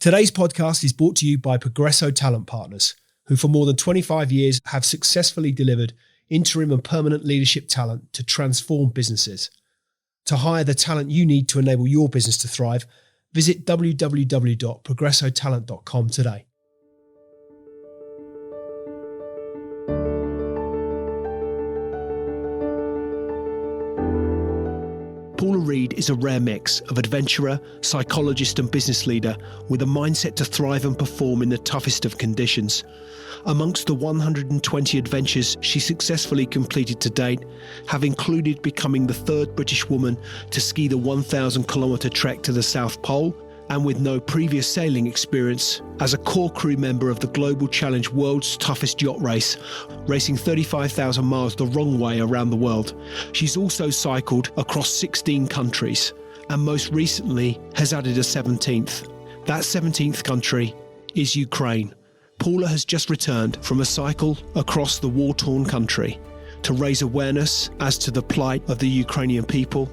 Today's podcast is brought to you by Progresso Talent Partners, who for more than 25 years have successfully delivered interim and permanent leadership talent to transform businesses. To hire the talent you need to enable your business to thrive, visit www.progressotalent.com today. Paula Reid is a rare mix of adventurer, psychologist and business leader with a mindset to thrive and perform in the toughest of conditions. Amongst the 120 adventures she successfully completed to date have included becoming the third British woman to ski the 1,000-kilometre trek to the South Pole, and with no previous sailing experience, as a core crew member of the Global Challenge World's Toughest Yacht Race, racing 35,000 miles the wrong way around the world. She's also cycled across 16 countries, and most recently has added a 17th. That 17th country is Ukraine. Paula has just returned from a cycle across the war-torn country to raise awareness as to the plight of the Ukrainian people,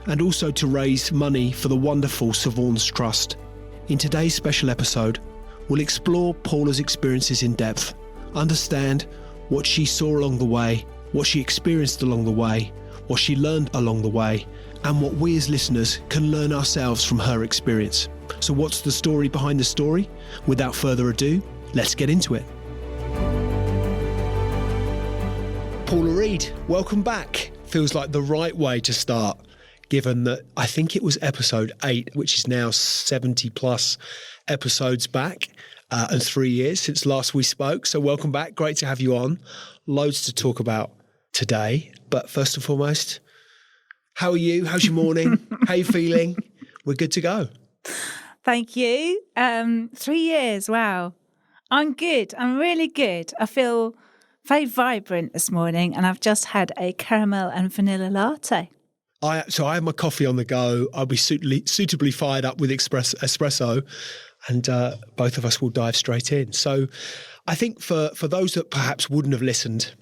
and also to raise money for the wonderful Savons Trust. In today's special episode, we'll explore Paula's experiences in depth, understand what she saw along the way, what she experienced along the way, what she learned along the way, and what we as listeners can learn ourselves from her experience. So what's the story behind the story? Without further ado, let's get into it. Paula Reid, welcome back. Feels like the right way to start, given that I think it was episode 8, which is now 70 plus episodes back, and 3 years since last we spoke. So welcome back. Great to have you on. Loads to talk about today. But first and foremost, how are you? How's your morning? How are you feeling? We're good to go. Thank you. 3 years. Wow. I'm good. I'm really good. I feel very vibrant this morning, and I've just had a caramel and vanilla latte. So I have my coffee on the go. I'll be suitably fired up with espresso, and both of us will dive straight in. So I think for those that perhaps wouldn't have listened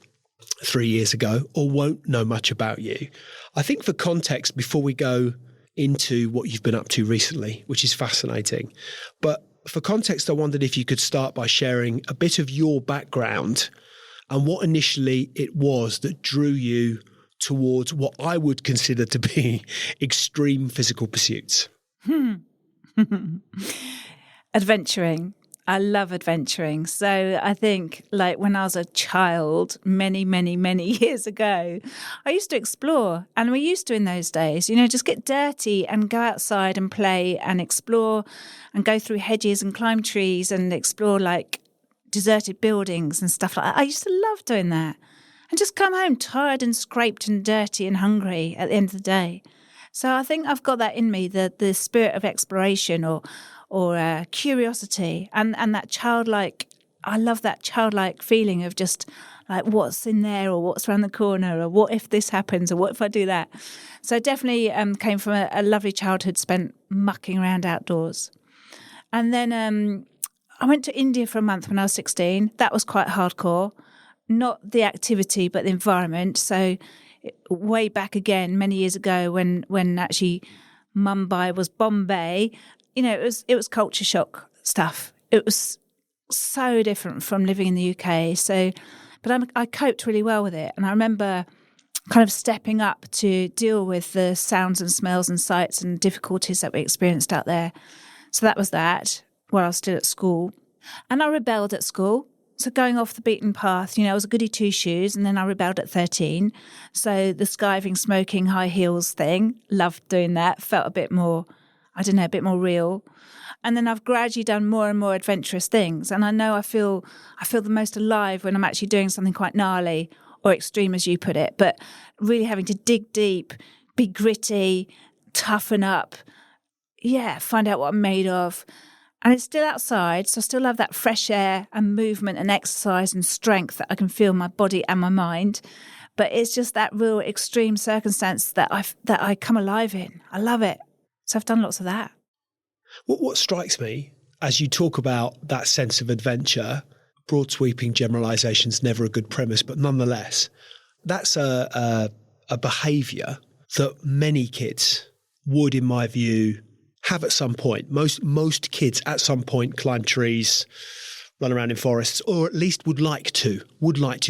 3 years ago or won't know much about you, I think for context, before we go into what you've been up to recently, which is fascinating, but for context, I wondered if you could start by sharing a bit of your background and what initially it was that drew you towards what I would consider to be extreme physical pursuits. Adventuring. I love adventuring. So I think like when I was a child, many, many, many years ago, I used to explore, and we used to in those days, just get dirty and go outside and play and explore and go through hedges and climb trees and explore like deserted buildings and stuff like that. I used to love doing that. And just come home tired and scraped and dirty and hungry at the end of the day. So I think I've got that in me, the spirit of exploration or curiosity and that childlike. I love that childlike feeling of just like what's in there or what's around the corner or what if this happens or what if I do that. So definitely came from a lovely childhood spent mucking around outdoors. And then I went to India for a month when I was 16. That was quite hardcore. Not the activity, but the environment. So way back again, many years ago when actually Mumbai was Bombay, it was culture shock stuff. It was so different from living in the UK. So, but I coped really well with it. And I remember kind of stepping up to deal with the sounds and smells and sights and difficulties that we experienced out there. So that was that while I was still at school. And I rebelled at school. So going off the beaten path, I was a goody two-shoes, and then I rebelled at 13. So the skiving, smoking, high heels thing, loved doing that, felt a bit more, a bit more real. And then I've gradually done more and more adventurous things. And I know I feel the most alive when I'm actually doing something quite gnarly or extreme, as you put it, but really having to dig deep, be gritty, toughen up, find out what I'm made of. And it's still outside, so I still have that fresh air and movement and exercise and strength that I can feel in my body and my mind. But it's just that real extreme circumstance that I come alive in. I love it. So I've done lots of that. What strikes me as you talk about that sense of adventure, broad sweeping generalizations, never a good premise, but nonetheless, that's a behaviour that many kids would, in my view, have at some point. Most kids at some point climb trees, run around in forests, or at least would like to,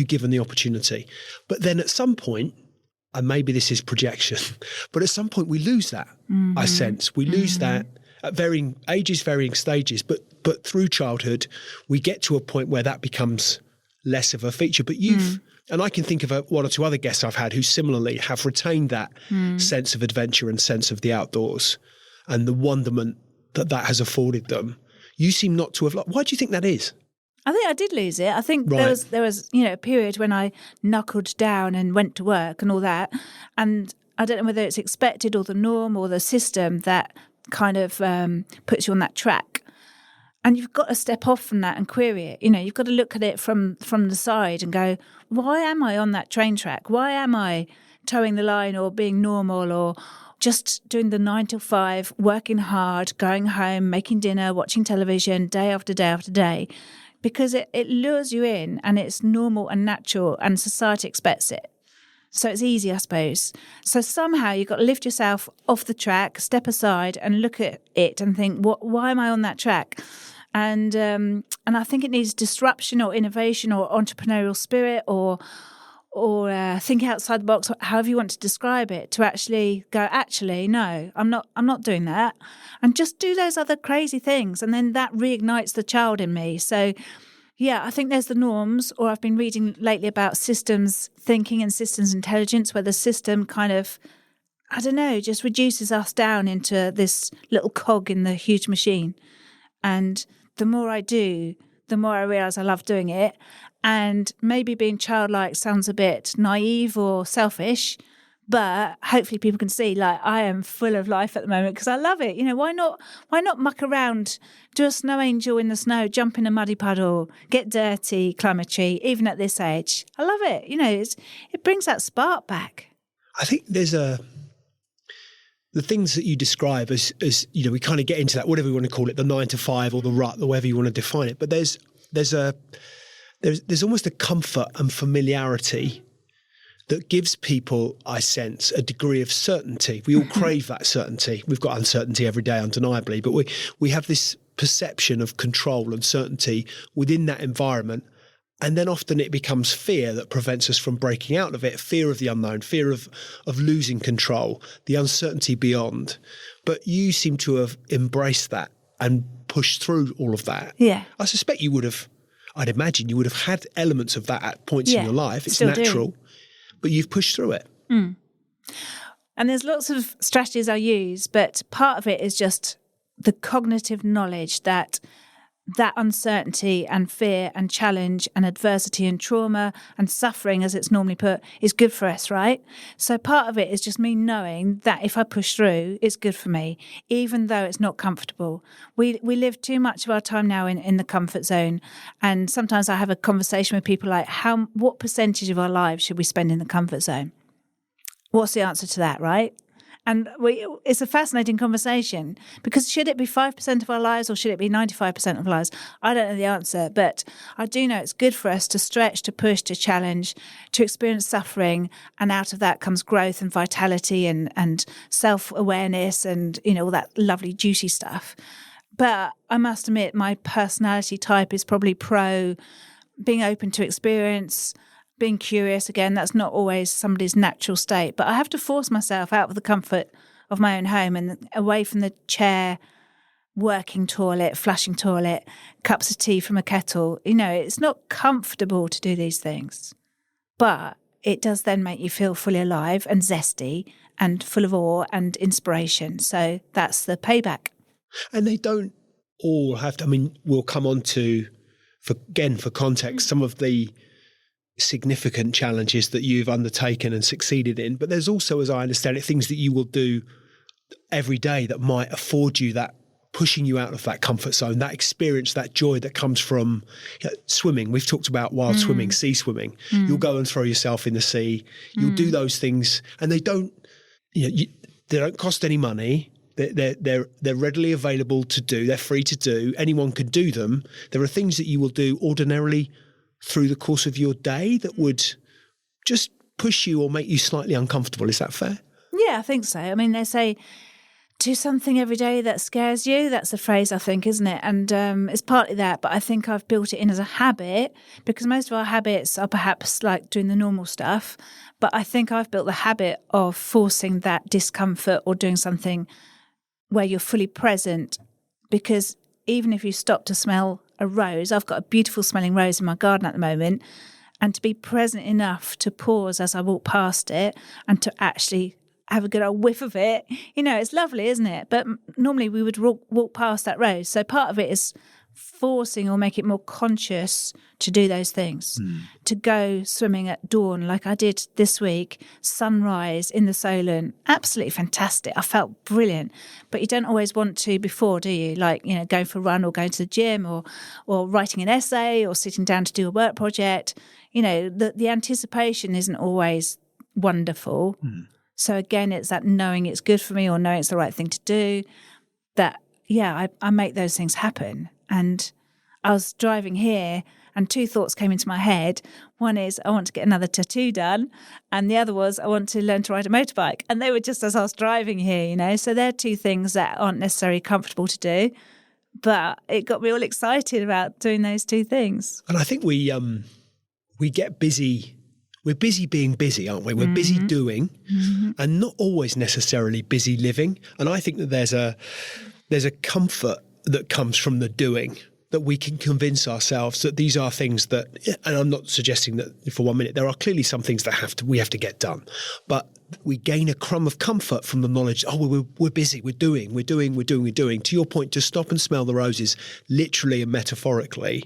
given the opportunity. But then at some point, and maybe this is projection, but at some point we lose that, I sense. We lose that at varying ages, varying stages, but through childhood, we get to a point where that becomes less of a feature. But and I can think of one or two other guests I've had who similarly have retained that sense of adventure and sense of the outdoors and the wonderment that has afforded them. You seem not to have. Why do you think that is? I think I did lose it. I think there was a period when I knuckled down and went to work and all that, and I don't know whether it's expected or the norm or the system that kind of puts you on that track. And you've got to step off from that and query it. You've got to look at it from the side and go, why am I on that train track? Why am I towing the line or being normal or just doing the 9 to 5, working hard, going home, making dinner, watching television day after day after day? Because it lures you in and it's normal and natural and society expects it. So it's easy, I suppose. So somehow you've got to lift yourself off the track, step aside and look at it and think, why am I on that track? And I think it needs disruption or innovation or entrepreneurial spirit or think outside the box, however you want to describe it, to actually go, no, I'm not doing that. And just do those other crazy things. And then that reignites the child in me. So, yeah, I think there's the norms, or I've been reading lately about systems thinking and systems intelligence, where the system kind of, I don't know, just reduces us down into this little cog in the huge machine. And the more I do, the more I realise I love doing it. And maybe being childlike sounds a bit naive or selfish, but hopefully people can see, I am full of life at the moment because I love it. Why not muck around, do a snow angel in the snow, jump in a muddy puddle, get dirty, climb a tree, even at this age. I love it. It brings that spark back. I think there's the things that you describe as we kind of get into that, whatever you want to call it, the 9 to 5 or the rut, or whatever you want to define it. But there's almost a comfort and familiarity that gives people, I sense, a degree of certainty. We all crave that certainty. We've got uncertainty every day, undeniably, but we have this perception of control and certainty within that environment. And then often it becomes fear that prevents us from breaking out of it, fear of the unknown, fear of losing control, the uncertainty beyond. But you seem to have embraced that and pushed through all of that. Yeah. I suspect I'd imagine you would have had elements of that at points in your life. It's natural, but you've pushed through it. Mm. And there's lots of strategies I use, but part of it is just the cognitive knowledge that uncertainty and fear and challenge and adversity and trauma and suffering, as it's normally put, is good for us, right? So part of it is just me knowing that if I push through, it's good for me, even though it's not comfortable. We live too much of our time now in the comfort zone. And sometimes I have a conversation with people like, what percentage of our lives should we spend in the comfort zone? What's the answer to that, right? And it's a fascinating conversation, because should it be 5% of our lives or should it be 95% of our lives? I don't know the answer, but I do know it's good for us to stretch, to push, to challenge, to experience suffering. And out of that comes growth and vitality and self-awareness and, all that lovely, juicy stuff. But I must admit, my personality type is probably pro being open to experience, being curious. Again, that's not always somebody's natural state, but I have to force myself out of the comfort of my own home and away from the chair, working toilet, flushing toilet, cups of tea from a kettle. It's not comfortable to do these things, but it does then make you feel fully alive and zesty and full of awe and inspiration. So that's the payback. And they don't all have to, we'll come on to, for context, some of the significant challenges that you've undertaken and succeeded in. But there's also, as I understand it, things that you will do every day that might afford you that, pushing you out of that comfort zone, that experience, that joy that comes from swimming. We've talked about wild swimming, sea swimming. You'll go and throw yourself in the sea. You'll do those things, and they don't, they don't cost any money. They're readily available to do. They're free to do. Anyone can do them. There are things that you will do ordinarily through the course of your day that would just push you or make you slightly uncomfortable. Is that fair? Yeah, I think so. They say Do something every day that scares you. That's a phrase, I think, isn't it? And it's partly that, but I think I've built it in as a habit, because most of our habits are perhaps like doing the normal stuff. But I think I've built the habit of forcing that discomfort or doing something where you're fully present, because even if you stop to smell a rose, I've got a beautiful smelling rose in my garden at the moment, and to be present enough to pause as I walk past it and to actually have a good old whiff of it. It's lovely, isn't it? But normally we would walk past that rose. So part of it is forcing or make it more conscious to do those things, to go swimming at dawn like I did this week, sunrise in the Solent, absolutely fantastic. I felt brilliant. But you don't always want to before, do you? Like, going for a run or going to the gym or writing an essay or sitting down to do a work project. The anticipation isn't always wonderful. So again, it's that knowing it's good for me or knowing it's the right thing to do, that, I make those things happen. And I was driving here and two thoughts came into my head. One is I want to get another tattoo done. And the other was I want to learn to ride a motorbike. And they were just as I was driving here, So they're two things that aren't necessarily comfortable to do. But it got me all excited about doing those two things. And I think we get busy. We're busy being busy, aren't we? We're busy doing and not always necessarily busy living. And I think that there's a comfort that comes from the doing, that we can convince ourselves that these are things that, and I'm not suggesting that for 1 minute, there are clearly some things that we have to get done, but we gain a crumb of comfort from the knowledge, we're busy, we're doing. To your point, to stop and smell the roses, literally and metaphorically,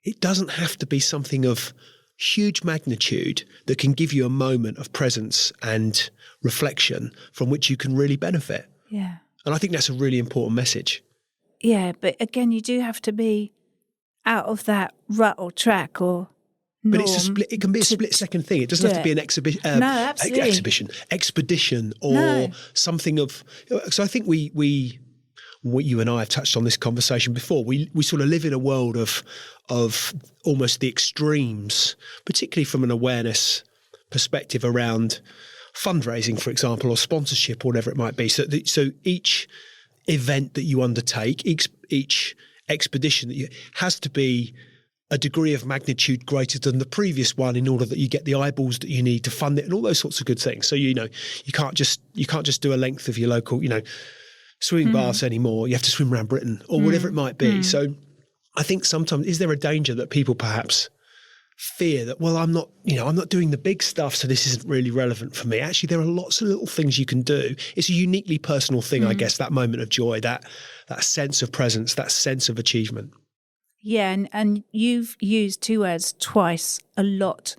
it doesn't have to be something of huge magnitude that can give you a moment of presence and reflection from which you can really benefit. Yeah. And I think that's a really important message. Yeah, but again, you do have to be out of that rut or track or norm. But it can be a split-second thing. It doesn't have to be an expedition or something of... So I think you and I have touched on this conversation before. We sort of live in a world of almost the extremes, particularly from an awareness perspective around fundraising, for example, or sponsorship, or whatever it might be. So each event that you undertake, each expedition that has to be a degree of magnitude greater than the previous one in order that you get the eyeballs that you need to fund it and all those sorts of good things. So you can't just do a length of your local swimming baths anymore. You have to swim around Britain or whatever it might be. So I think sometimes, is there a danger that people perhaps fear that, well, I'm not doing the big stuff, so this isn't really relevant for me. Actually, there are lots of little things you can do. It's a uniquely personal thing, I guess, that moment of joy, that sense of presence, that sense of achievement. Yeah, and you've used two words twice a lot,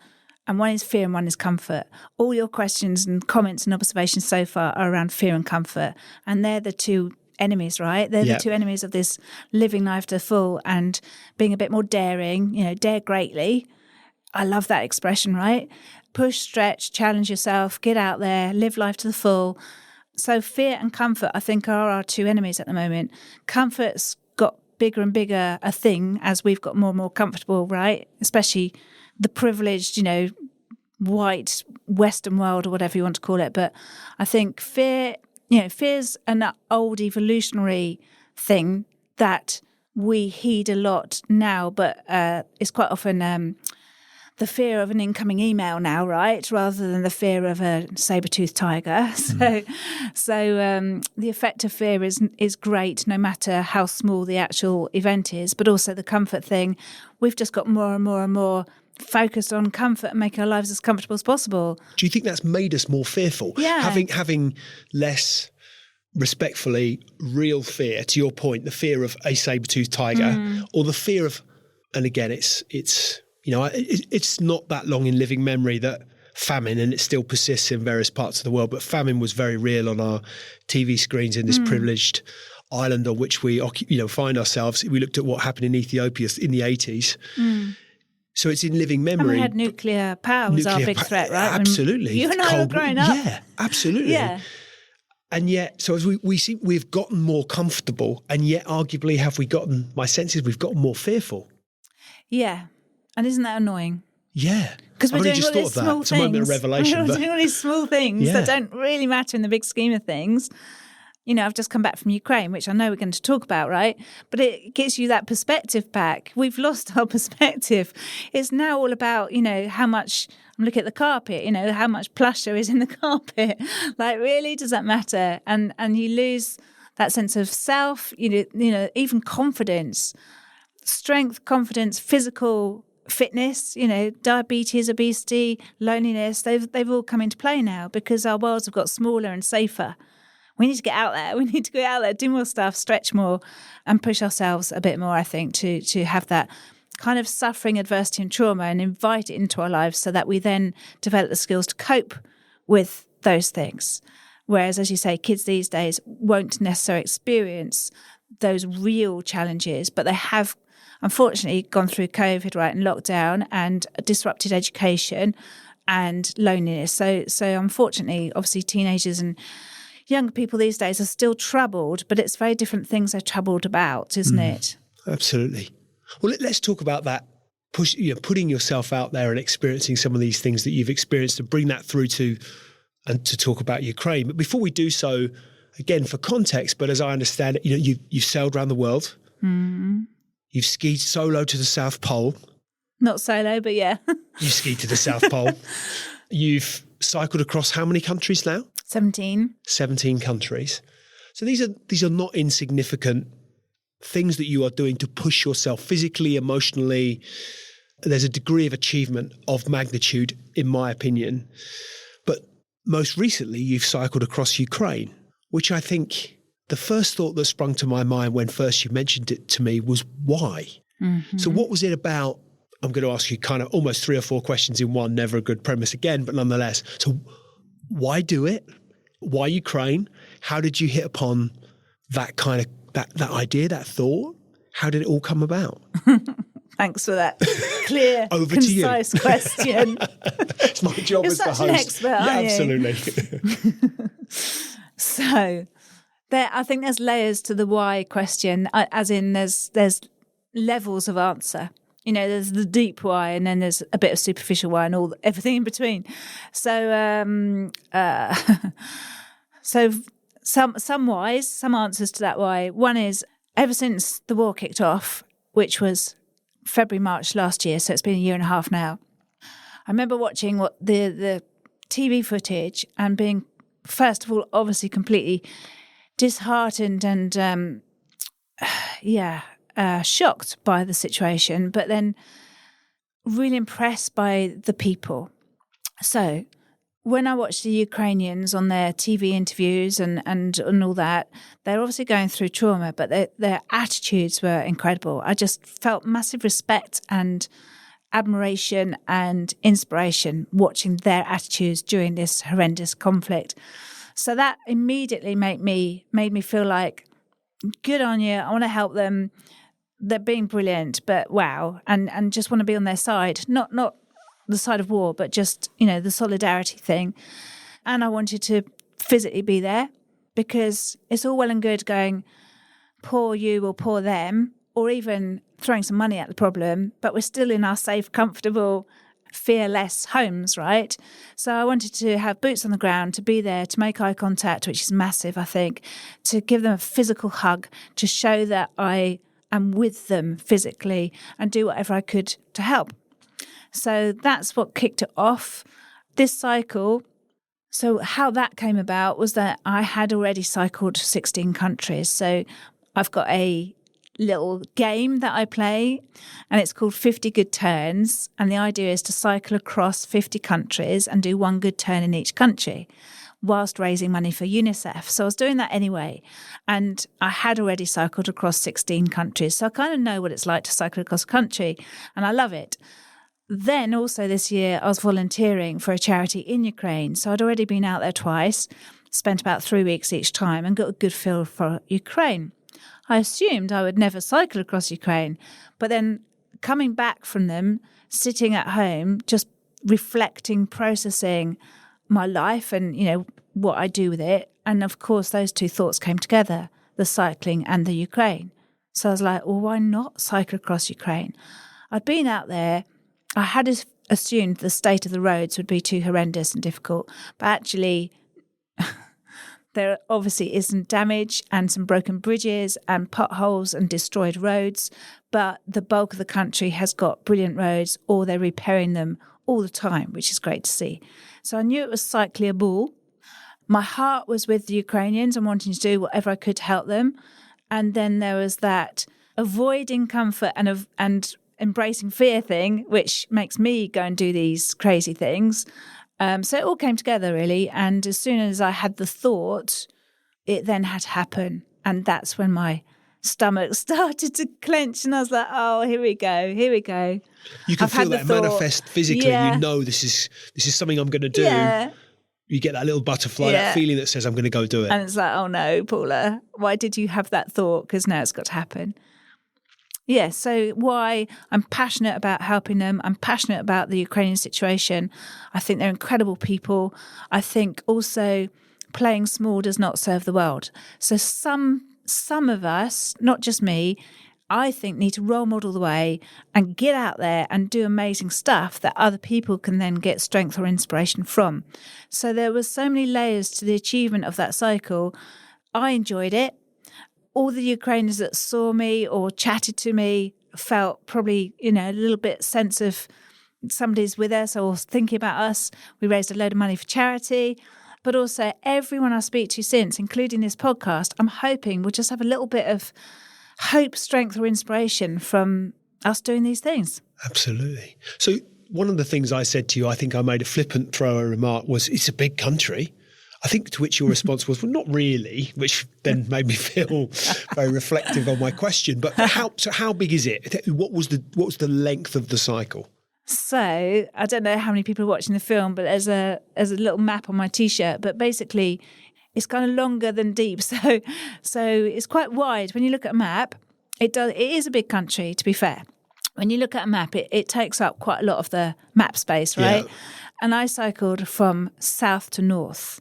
and one is fear and one is comfort. All your questions and comments and observations so far are around fear and comfort, and they're the two enemies, right? They're the two enemies of this living life to the full and being a bit more daring, dare greatly. I love that expression, right? Push, stretch, challenge yourself, get out there, live life to the full. So fear and comfort, I think, are our two enemies at the moment. Comfort's got bigger and bigger a thing as we've got more and more comfortable, right? Especially the privileged, white Western world or whatever you want to call it. But I think fear's an old evolutionary thing that we heed a lot now, but it's quite often the fear of an incoming email now, right? Rather than the fear of a saber-toothed tiger. So the effect of fear is great, no matter how small the actual event is, but also the comfort thing. We've just got more and more and more focused on comfort and making our lives as comfortable as possible. Do you think that's made us more fearful? Yeah. Having less, respectfully, real fear, to your point, the fear of a saber-toothed tiger or the fear of, and again, it's not that long in living memory that famine, and it still persists in various parts of the world, but famine was very real on our TV screens in this privileged island on which we find ourselves. We looked at what happened in Ethiopia in the 80s. So it's in living memory. And we had nuclear power was our big threat, right? Absolutely. You and I were growing up. Yeah, absolutely. Yeah. And yet, so as we see, we've gotten more comfortable, and yet arguably my sense is we've gotten more fearful. Yeah. And isn't that annoying? Yeah. Because we're doing all these small things. It's a moment of revelation. We're doing all these small things that don't really matter in the big scheme of things. I've just come back from Ukraine, which I know we're going to talk about, right? But it gives you that perspective back. We've lost our perspective. It's now all about, how much, I'm looking at the carpet, how much plush there is in the carpet. Like, really, does that matter? And you lose that sense of self, even confidence, strength, confidence, physical fitness, diabetes, obesity, loneliness, they've all come into play now because our worlds have got smaller and safer. We need to get out there. We need to go out there, do more stuff, stretch more, and push ourselves a bit more, I think, to have that kind of suffering, adversity and trauma and invite it into our lives so that we then develop the skills to cope with those things. Whereas, as you say, kids these days won't necessarily experience those real challenges, but they have, unfortunately, gone through COVID, right, and lockdown and disrupted education and loneliness. So unfortunately, obviously, teenagers and younger people these days are still troubled, but it's very different things they're troubled about, isn't it? Absolutely. Well, let's talk about that, putting yourself out there and experiencing some of these things that you've experienced and bring that through to talk about Ukraine. But before we do so, again, for context, but as I understand it, you've sailed around the world. Mm. You've skied solo to the South Pole. Not solo, but yeah. You skied to the South Pole. You've cycled across how many countries now? 17. 17 countries. So these are not insignificant things that you are doing to push yourself physically, emotionally. There's a degree of achievement of magnitude, in my opinion. But most recently, you've cycled across Ukraine, which I think the first thought that sprung to my mind when first you mentioned it to me was why? Mm-hmm. So what was it about? I'm going to ask you kind of almost 3 or 4 questions in one, never a good premise again, but nonetheless. So why do it? Why Ukraine? How did you hit upon that kind of, that idea, that thought? How did it all come about? Thanks for that clear, Over concise to you. question. It's my job as the host. You're such an expert, aren't you? Absolutely. So I think there's layers to the why question, as in there's levels of answer. There's the deep why, and then there's a bit of superficial why, and everything in between. So, some whys, some answers to that why. One is, ever since the war kicked off, which was February, March last year, so it's been a year and a half now. I remember watching the TV footage and being, first of all, obviously completely disheartened and shocked by the situation, but then really impressed by the people. So when I watched the Ukrainians on their TV interviews and all that, they're obviously going through trauma, but their attitudes were incredible. I just felt massive respect and admiration and inspiration watching their attitudes during this horrendous conflict. So that immediately made me feel like, good on you, I want to help them. They're being brilliant, but wow, and just want to be on their side, not the side of war, but just, the solidarity thing. And I wanted to physically be there, because it's all well and good going, poor you or poor them, or even throwing some money at the problem, but we're still in our safe, comfortable, fearless homes, right? So I wanted to have boots on the ground, to be there, to make eye contact, which is massive, I think, to give them a physical hug, to show that I am with them physically and do whatever I could to help. So that's what kicked it off. This cycle, so how that came about was that I had already cycled 16 countries. So I've got a little game that I play, and it's called 50 Good Turns. And the idea is to cycle across 50 countries and do one good turn in each country, whilst raising money for UNICEF. So I was doing that anyway. And I had already cycled across 16 countries. So I kind of know what it's like to cycle across a country, and I love it. Then also this year, I was volunteering for a charity in Ukraine. So I'd already been out there twice, spent about 3 weeks each time, and got a good feel for Ukraine. I assumed I would never cycle across Ukraine. But then coming back from them, sitting at home, just reflecting, processing my life and, what I do with it. And of course, those two thoughts came together, the cycling and the Ukraine. So I was like, well, why not cycle across Ukraine? I'd been out there. I had assumed the state of the roads would be too horrendous and difficult. But actually, There obviously is some damage and some broken bridges and potholes and destroyed roads, but the bulk of the country has got brilliant roads, or they're repairing them all the time, which is great to see. So I knew it was cyclable. My heart was with the Ukrainians and wanting to do whatever I could to help them. And then there was that avoiding comfort and embracing fear thing, which makes me go and do these crazy things. So it all came together, really. And as soon as I had the thought, it then had to happen. And that's when my stomach started to clench. And I was like, oh, here we go. You can feel that manifest physically. Yeah. You know this is something I'm going to do. Yeah. You get that little butterfly, that feeling that says, I'm going to go do it. And it's like, oh no, Paula, why did you have that thought? Because now it's got to happen. Yeah, so why I'm passionate about helping them. I'm passionate about the Ukrainian situation. I think they're incredible people. I think also playing small does not serve the world. So some of us, not just me, I think need to role model the way and get out there and do amazing stuff that other people can then get strength or inspiration from. So there was so many layers to the achievement of that cycle. I enjoyed it. All the Ukrainians that saw me or chatted to me felt probably, a little bit sense of somebody's with us or thinking about us. We raised a load of money for charity. But also everyone I speak to since, including this podcast, I'm hoping will just have a little bit of hope, strength or inspiration from us doing these things. Absolutely. So one of the things I said to you, I think I made a flippant thrower remark, was it's a big country. I think to which your response was, well, not really, which then made me feel very reflective on my question. But how big is it? What was the length of the cycle? So I don't know how many people are watching the film, but there's a little map on my T-shirt. But basically, it's kind of longer than deep. So it's quite wide. When you look at a map, it is a big country, to be fair. When you look at a map, it takes up quite a lot of the map space, right? Yeah. And I cycled from south to north.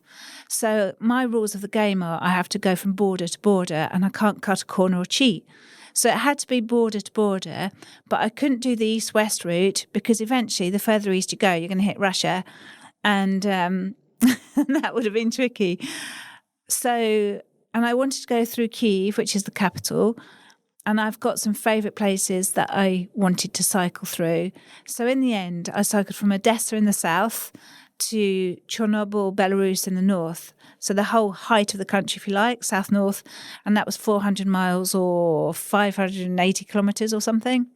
So my rules of the game are I have to go from border to border and I can't cut a corner or cheat. So it had to be border to border, but I couldn't do the east-west route because eventually the further east you go, you're going to hit Russia. And that would have been tricky. So, and I wanted to go through Kyiv, which is the capital. And I've got some favourite places that I wanted to cycle through. So in the end, I cycled from Odessa in the south to Chernobyl, Belarus in the north. So the whole height of the country, if you like, south-north. And that was 400 miles or 580 kilometres or something,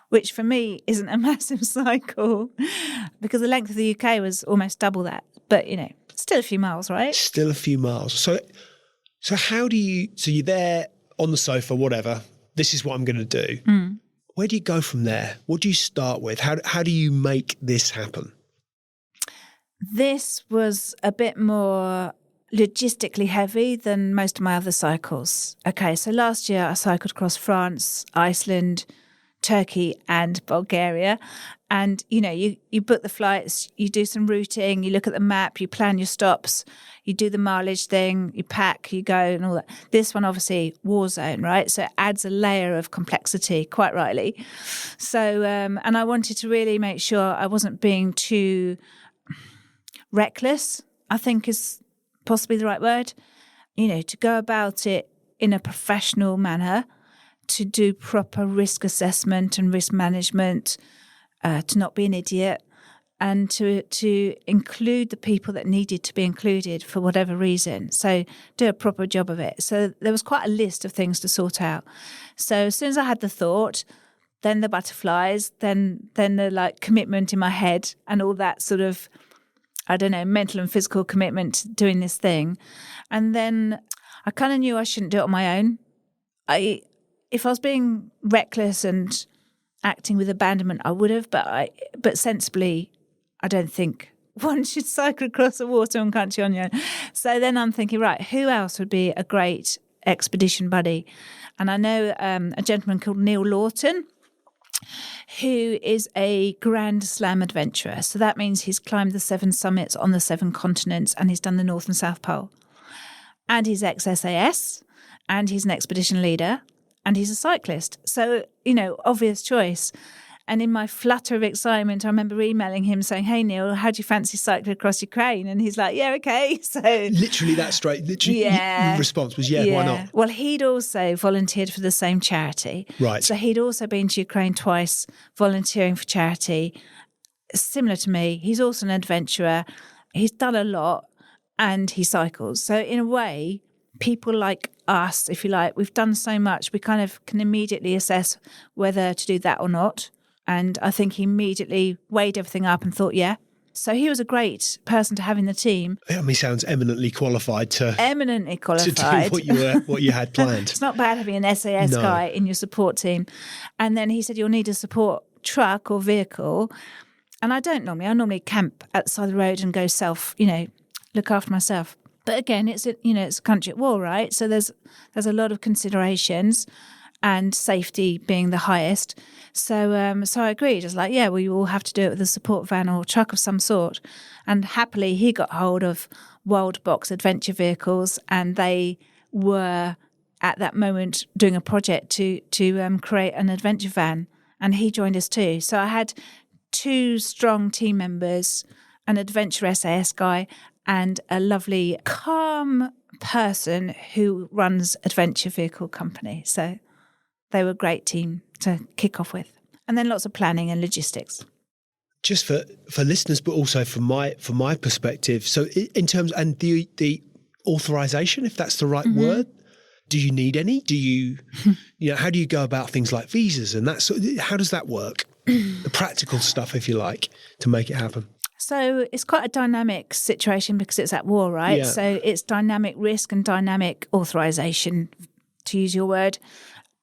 which for me isn't a massive cycle because the length of the UK was almost double that. But, still a few miles, right? Still a few miles. So how do you, so you're there on the sofa, whatever, this is what I'm going to do. Mm. Where do you go from there? What do you start with? How do you make this happen? This was a bit more logistically heavy than most of my other cycles. Okay, so last year I cycled across France, Iceland, Turkey and Bulgaria. And, you book the flights, you do some routing, you look at the map, you plan your stops, you do the mileage thing, you pack, you go and all that. This one, obviously, war zone, right? So it adds a layer of complexity, quite rightly. So, and I wanted to really make sure I wasn't being too reckless, I think is possibly the right word. To go about it in a professional manner, to do proper risk assessment and risk management, to not be an idiot, and to include the people that needed to be included for whatever reason. So do a proper job of it. So there was quite a list of things to sort out. So as soon as I had the thought, then the butterflies, then the commitment in my head and all that sort of, I don't know, mental and physical commitment to doing this thing. And then I kind of knew I shouldn't do it on my own. If I was being reckless and acting with abandonment, I would have, but sensibly, I don't think one should cycle across a war-torn country on your own. So then I'm thinking, right, who else would be a great expedition buddy? And I know a gentleman called Neil Lawton, who is a Grand Slam adventurer. So that means he's climbed the 7 summits on the 7 continents and he's done the North and South Pole. And he's ex-SAS and he's an expedition leader and he's a cyclist. So, obvious choice. And in my flutter of excitement, I remember emailing him saying, "Hey, Neil, how do you fancy cycling across Ukraine?" And he's like, "Yeah, okay." So Literally that straight. Literally, yeah, the response was, why not? Well, he'd also volunteered for the same charity. Right. So he'd also been to Ukraine twice volunteering for charity. Similar to me, he's also an adventurer. He's done a lot and he cycles. So in a way, people like us, if you like, we've done so much, we kind of can immediately assess whether to do that or not. And I think he immediately weighed everything up and thought, yeah. So he was a great person to have in the team. I mean, he sounds eminently qualified to do what you had planned. It's not bad having an SAS guy in your support team. And then he said, you'll need a support truck or vehicle. And I normally camp at the side of the road and go look after myself. But again, it's a country at war, right? So there's a lot of considerations, and safety being the highest. So I agreed. I was like, yeah, well, you all have to do it with a support van or truck of some sort. And happily, he got hold of Wild Box adventure vehicles, and they were at that moment doing a project to create an adventure van. And he joined us too. So I had 2 strong team members, an adventure SAS guy, and a lovely, calm person who runs adventure vehicle company. So they were a great team to kick off with. And then lots of planning and logistics. Just for listeners, but also from my perspective. So in terms, and the authorization, if that's the right word, do you need any? Do you, how do you go about things like visas and that? How does that work? The practical stuff, if you like, to make it happen. So it's quite a dynamic situation because it's at war, right? Yeah. So it's dynamic risk and dynamic authorization, to use your word,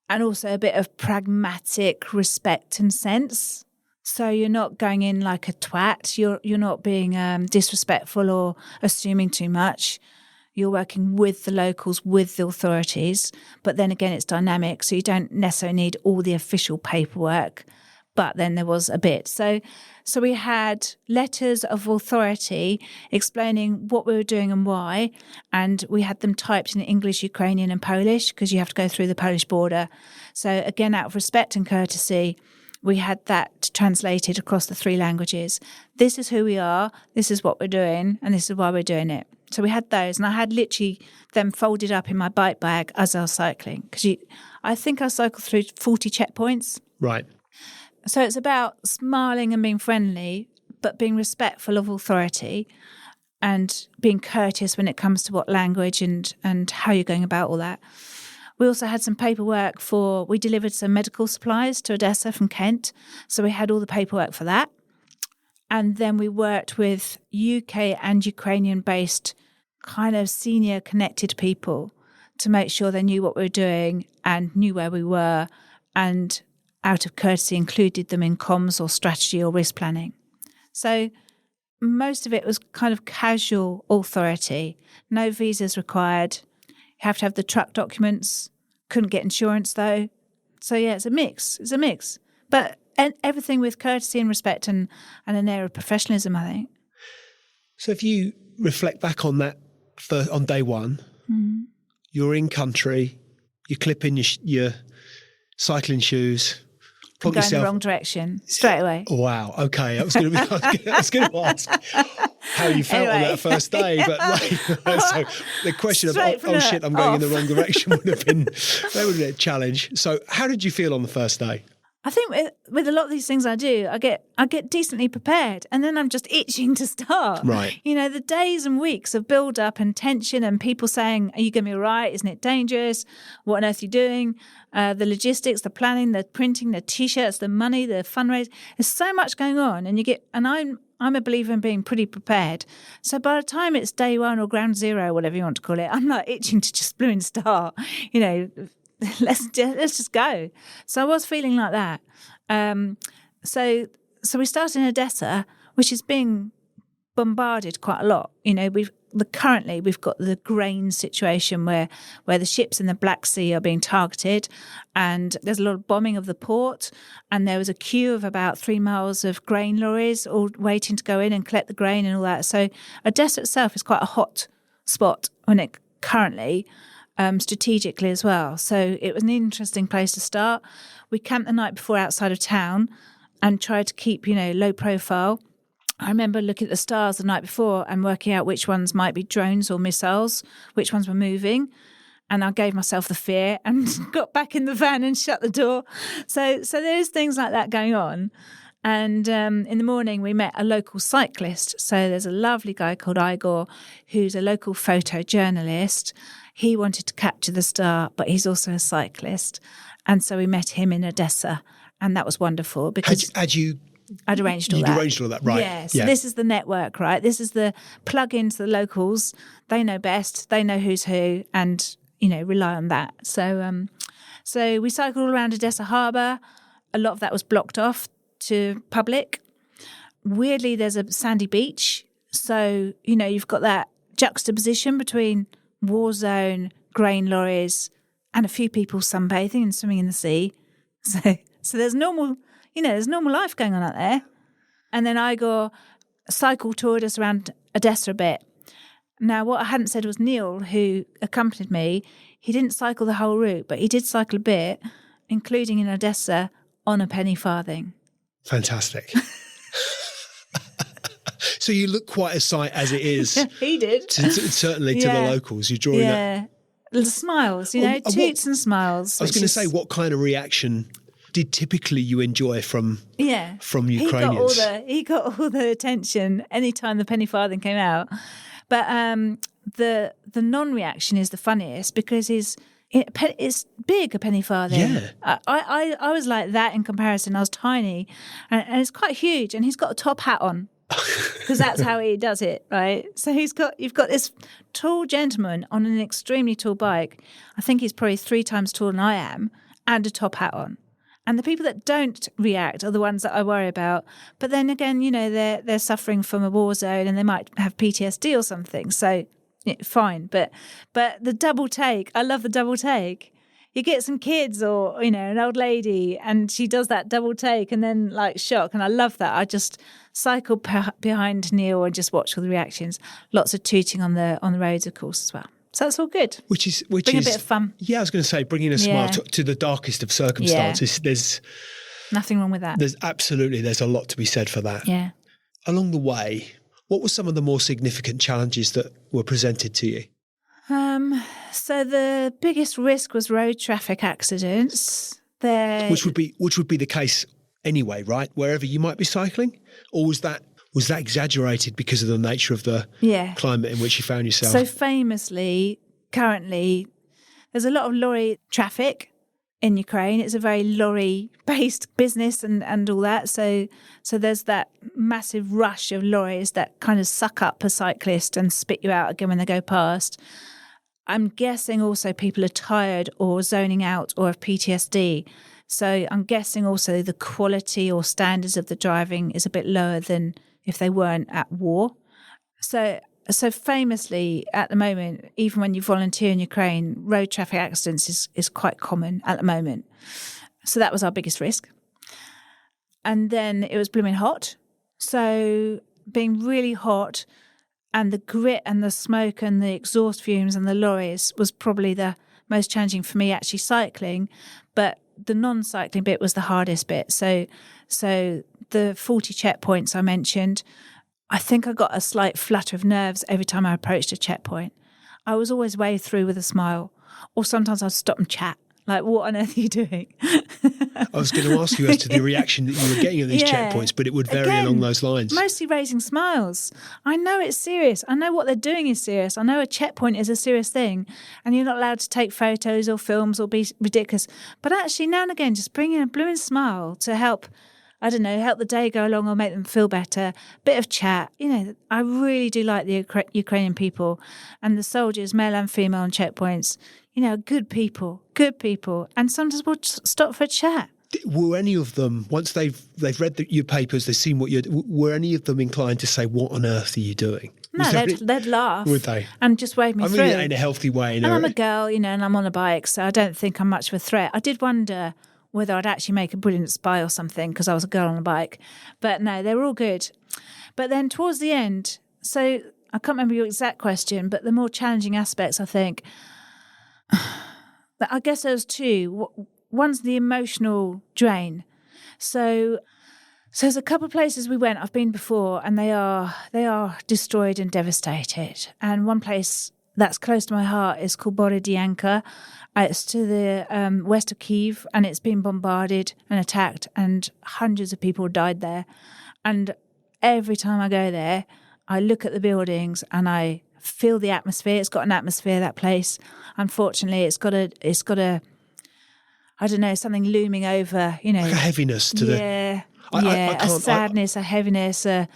and also a bit of pragmatic respect and sense. So you're not going in like a twat. You're not being disrespectful or assuming too much. You're working with the locals, with the authorities. But then again, it's dynamic, so you don't necessarily need all the official paperwork. But then there was a bit. So we had letters of authority explaining what we were doing and why. And we had them typed in English, Ukrainian and Polish because you have to go through the Polish border. So again, out of respect and courtesy, we had that translated across the 3 languages. This is who we are, this is what we're doing, and this is why we're doing it. So we had those. And I had literally them folded up in my bike bag as I was cycling. Because I think I cycled through 40 checkpoints. Right. So it's about smiling and being friendly, but being respectful of authority and being courteous when it comes to what language and how you're going about all that. We also had some paperwork we delivered some medical supplies to Odessa from Kent. So we had all the paperwork for that. And then we worked with UK and Ukrainian-based kind of senior connected people to make sure they knew what we were doing and knew where we were, and out of courtesy included them in comms or strategy or risk planning. So most of it was kind of casual authority. No visas required. You have to have the truck documents. Couldn't get insurance though. So yeah, it's a mix. But everything with courtesy and respect and an air of professionalism, I think. So if you reflect back on that on day one, you're in country, you clip in your cycling shoes, Going in the wrong direction straight away. Wow. Okay. I was going to ask how you felt on that first day, but so the question of shit, I'm going in the wrong direction would have been a challenge. So how did you feel on the first day? I think with a lot of these things I do, I get decently prepared, and then I'm just itching to start. Right. The days and weeks of build up and tension and people saying, "Are you going to be all right? Isn't it dangerous? What on earth are you doing?" The logistics, the planning, the printing, the T-shirts, the money, the fundraise. There's so much going on, and I'm a believer in being pretty prepared. So by the time it's day one or ground zero, whatever you want to call it, I'm like itching to just blooming start. Let's just go. So I was feeling like that. So we started in Odessa, which is being bombarded quite a lot. Currently we've got the grain situation where the ships in the Black Sea are being targeted, and there's a lot of bombing of the port, and there was a queue of about 3 miles of grain lorries all waiting to go in and collect the grain and all that. So Odessa itself is quite a hot spot when it currently. Strategically as well. So it was an interesting place to start. We camped the night before outside of town, and tried to keep, low profile. I remember looking at the stars the night before and working out which ones might be drones or missiles, which ones were moving. And I gave myself the fear and got back in the van and shut the door. So there's things like that going on. And in the morning, we met a local cyclist. So there's a lovely guy called Igor, who's a local photojournalist. He wanted to capture the star, but he's also a cyclist. And so we met him in Odessa. And that was wonderful because I'd arranged all that. You'd arranged all that, right. Yeah, so this is the network, right? This is the plug into the locals. They know best. They know who's who and, rely on that. So we cycled all around Odessa harbour. A lot of that was blocked off to public. Weirdly, there's a sandy beach. So, you've got that juxtaposition between war zone, grain lorries, and a few people sunbathing and swimming in the sea. So there's normal, there's normal life going on out there. And then Igor cycle toured us around Odessa a bit. Now, what I hadn't said was Neil, who accompanied me, he didn't cycle the whole route, but he did cycle a bit, including in Odessa, on a penny farthing. Fantastic. So you look quite a sight as it is. He did. Certainly to the locals. You're drawing that. The smiles, toots and smiles. I was going to say, what kind of reaction did typically you enjoy from Ukrainians? He got all the attention anytime the penny farthing came out. But the non-reaction is the funniest because it's big, a penny farthing. Yeah. I was like that in comparison. I was tiny and it's quite huge and he's got a top hat on because that's how he does it, right? So you've got this tall gentleman on an extremely tall bike. I think he's probably 3 times taller than I am and a top hat on. And the people that don't react are the ones that I worry about. But then again, they're suffering from a war zone and they might have PTSD or something. So fine. But the double take, I love the double take. You get some kids or, an old lady and she does that double take and then shock. And I love that. I just cycled behind Neil and just watch all the reactions. Lots of tooting on the roads, of course, as well. So that's all good. Which is a bit of fun. Yeah, I was going to say, bringing a smile to the darkest of circumstances. Yeah. There's nothing wrong with that. There's a lot to be said for that. Yeah. Along the way, what were some of the more significant challenges that were presented to you? So the biggest risk was road traffic accidents. Which would be the case anyway, right? Wherever you might be cycling, or was that exaggerated because of the nature of the climate in which you found yourself? So famously, currently, there's a lot of lorry traffic in Ukraine. It's a very lorry-based business and all that. So there's that massive rush of lorries that kind of suck up a cyclist and spit you out again when they go past. I'm guessing also people are tired or zoning out or have PTSD. So I'm guessing also the quality or standards of the driving is a bit lower than if they weren't at war. So famously, at the moment, even when you volunteer in Ukraine, road traffic accidents is quite common at the moment. So that was our biggest risk. And then it was blooming hot. So being really hot and the grit and the smoke and the exhaust fumes and the lorries was probably the most challenging for me actually cycling. But the non-cycling bit was the hardest bit. So the 40 checkpoints I mentioned, I think I got a slight flutter of nerves every time I approached a checkpoint. I was always waved through with a smile, or sometimes I'd stop and chat. Like, what on earth are you doing? I was going to ask you as to the reaction that you were getting at these checkpoints, but it would vary along those lines. Mostly raising smiles. I know it's serious. I know what they're doing is serious. I know a checkpoint is a serious thing, and you're not allowed to take photos or films or be ridiculous. But actually, now and again, just bring in a blooming smile to help, help the day go along or make them feel better. Bit of chat. I really do like the Ukrainian people and the soldiers, male and female, on checkpoints. Good people. And sometimes we'll stop for a chat. Were any of them, once they've read your papers, they've seen were any of them inclined to say, what on earth are you doing? No, they'd laugh. Would they? And just wave me through. I mean, in a healthy way. And I'm a girl, and I'm on a bike, so I don't think I'm much of a threat. I did wonder whether I'd actually make a brilliant spy or something because I was a girl on a bike. But no, they were all good. But then towards the end, so I can't remember your exact question, but the more challenging aspects, I think, I guess there's 2. One's the emotional drain. So So there's a couple of places we went. I've been before, and they are destroyed and devastated. And one place that's close to my heart is called Borodianka. It's to the west of Kyiv, and it's been bombarded and attacked, and hundreds of people died there. And every time I go there, I look at the buildings and I feel the atmosphere. It's got an atmosphere, that place. Unfortunately, it's got a I don't know, something looming over, you know. Like a heaviness to a sadness, a heaviness, an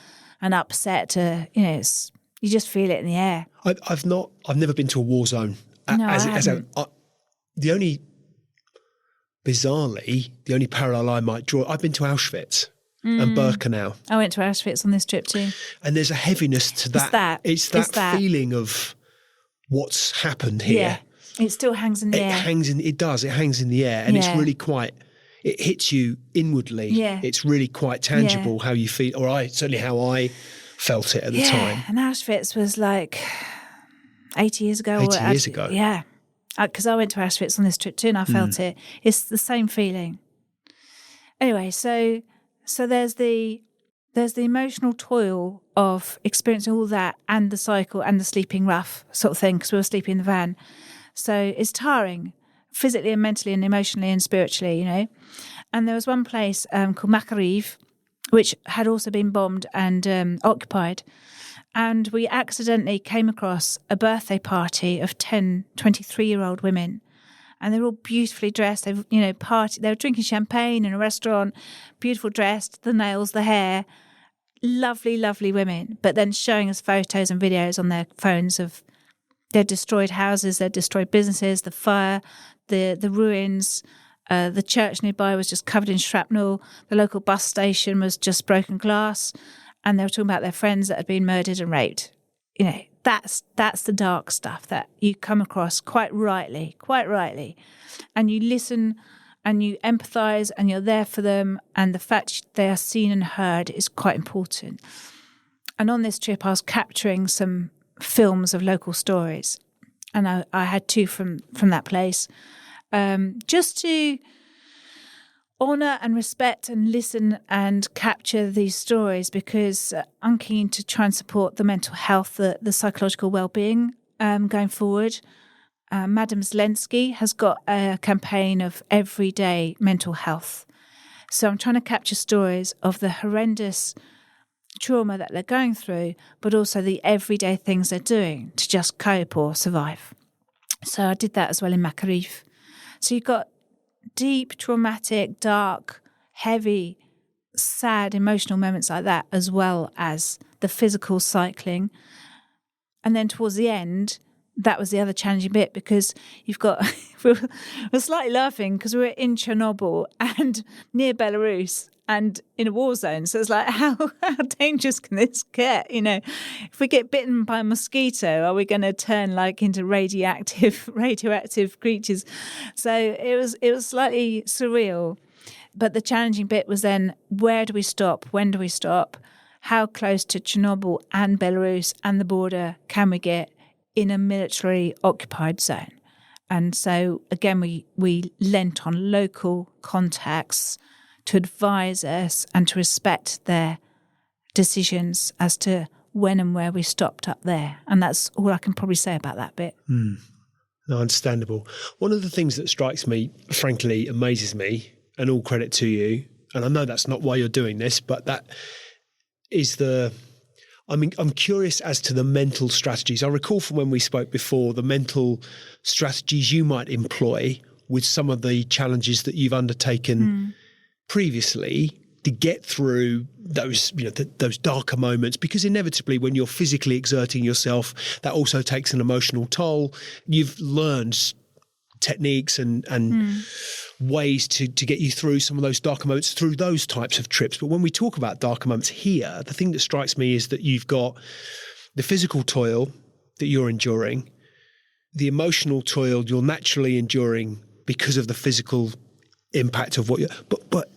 upset, you know, you just feel it in the air. I've never been to a war zone. Bizarrely, the only parallel I might draw, I've been to Auschwitz and Birkenau. I went to Auschwitz on this trip too. And there's a heaviness to that. It's that feeling of what's happened here. Yeah. It still hangs in the air. It hangs in the air. And it's really it hits you inwardly. Yeah. It's really quite tangible how you feel, certainly how I felt it at the time. And Auschwitz was like 80 years ago. 80 years ago. Yeah. Because I went to Auschwitz on this trip too and I felt it. It's the same feeling. Anyway, so there's the emotional toil of experiencing all that and the cycle and the sleeping rough sort of thing, because we were sleeping in the van. So it's tiring, physically and mentally and emotionally and spiritually, you know. And there was one place called Makariv, which had also been bombed and occupied. And we accidentally came across a birthday party of 10, 23-year-old women. And they were all beautifully dressed. They were drinking champagne in a restaurant, beautiful dressed, the nails, the hair. Lovely, lovely women. But then showing us photos and videos on their phones of their destroyed houses, their destroyed businesses, the fire, the ruins. The church nearby was just covered in shrapnel. The local bus station was just broken glass. And they were talking about their friends that had been murdered and raped. You know, that's the dark stuff that you come across quite rightly. And you listen and you empathise and you're there for them. And the fact they are seen and heard is quite important. And on this trip, I was capturing some films of local stories. And I had two from that place. Just to honour and respect and listen and capture these stories, because I'm keen to try and support the mental health, the psychological well-being going forward. Madam Zelensky has got a campaign of everyday mental health. So I'm trying to capture stories of the horrendous trauma that they're going through, but also the everyday things they're doing to just cope or survive. So I did that as well in Makariv. So you've got deep, traumatic, dark, heavy, sad, emotional moments like that, as well as the physical cycling. And then towards the end, that was the other challenging bit, because you've got, we're slightly laughing because we were in Chernobyl and near Belarus and in a war zone. So it's like, how dangerous can this get? You know, if we get bitten by a mosquito, are we going to turn like into radioactive creatures? So it was slightly surreal. But the challenging bit was then, where do we stop? When do we stop? How close to Chernobyl and Belarus and the border can we get in a military occupied zone? And so again, we lent on local contacts to advise us and to respect their decisions as to when and where we stopped up there. And that's all I can probably say about that bit. No, understandable. One of the things that strikes me, frankly, amazes me, and all credit to you, and I know that's not why you're doing this, but that is I'm curious as to the mental strategies. I recall from when we spoke before, the mental strategies you might employ with some of the challenges that you've undertaken previously to get through those, those darker moments, because inevitably when you're physically exerting yourself, that also takes an emotional toll. You've learned techniques and ways to get you through some of those darker moments through those types of trips. But when we talk about darker moments here, the thing that strikes me is that you've got the physical toil that you're enduring, the emotional toil you're naturally enduring because of the physical impact of what you're, but